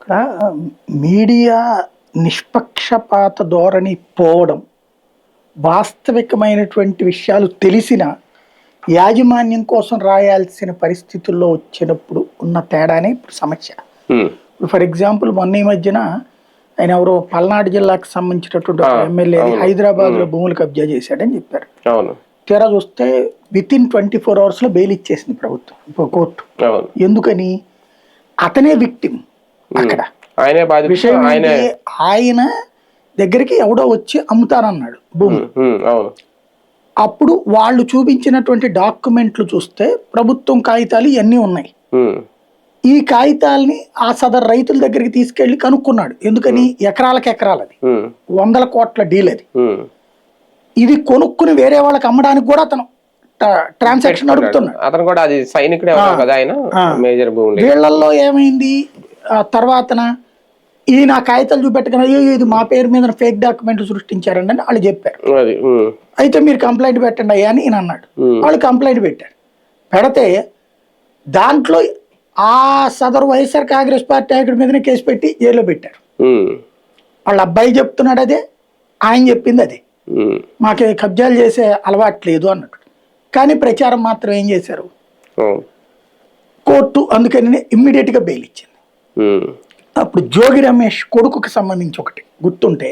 ఇక్కడ మీడియా నిష్పక్షపాత ధోరణి పోవడం, వాస్తవికమైనటువంటి విషయాలు తెలిసిన యాజమాన్యం కోసం రాయాల్సిన పరిస్థితుల్లో వచ్చినప్పుడు ఉన్న తేడానే ఇప్పుడు సమస్య. ఫర్ ఎగ్జాంపుల్ మొన్న ఈ మధ్యన ఆయన ఎవరో పల్నాడు జిల్లాకు సంబంధించినటువంటి ఎమ్మెల్యే హైదరాబాద్ లో భూములు కబ్జా చేశాడని చెప్పారు. తీరా చూస్తే విత్ ఇన్ 24 hours లో బెయిల్ ఇచ్చేసింది ప్రభుత్వం, కోర్టు. ఎందుకని? అతనే విక్టిమ్ అక్కడ. విషయం ఆయన దగ్గరికి ఎవడో వచ్చి అమ్ముతానన్నాడు భూమి. అప్పుడు వాళ్ళు చూపించినటువంటి డాక్యుమెంట్లు చూస్తే ప్రభుత్వం కాగితాలు ఇవన్నీ ఉన్నాయి. ఈ కాగితాలని ఆ సదరు రైతుల దగ్గరికి తీసుకెళ్లి కనుక్కున్నాడు. ఎందుకని? ఎకరాలకి ఎకరాలది, 100 కోట్ల డీల్ అది. ఇది కొనుక్కుని వేరే వాళ్ళకి అమ్మడానికి కూడా అతను ట్రాన్సాక్షన్ నడుపుతున్నాడు. వీళ్ళల్లో ఏమైంది తర్వాతన, ఈయన కాగితాలు చూపెట్టుకుని ఇది మా పేరు మీద ఫేక్ డాక్యుమెంట్లు సృష్టించారండి అని వాళ్ళు చెప్పారు. అయితే మీరు కంప్లైంట్ పెట్టండి అయ్యా అని ఈయన అన్నాడు. వాళ్ళు కంప్లైంట్ పెట్టారు. పెడితే దాంట్లో ఆ సదరు వైఎస్ఆర్ కాంగ్రెస్ పార్టీ నాయకుడి మీదనే కేసు పెట్టి జైల్లో పెట్టారు. వాళ్ళ అబ్బాయి చెప్తున్నాడు అదే, ఆయన చెప్పింది అదే, మాకు కబ్జాలు చేసే అలవాటు లేదు అన్నట్టు. కానీ ప్రచారం మాత్రం ఏం చేశారు, కోర్టు అందుకని ఇమ్మీడియట్ గా బెయిల్ ఇచ్చింది. అప్పుడు జోగి రమేష్ కొడుకుకి సంబంధించి ఒకటి గుర్తుంటే,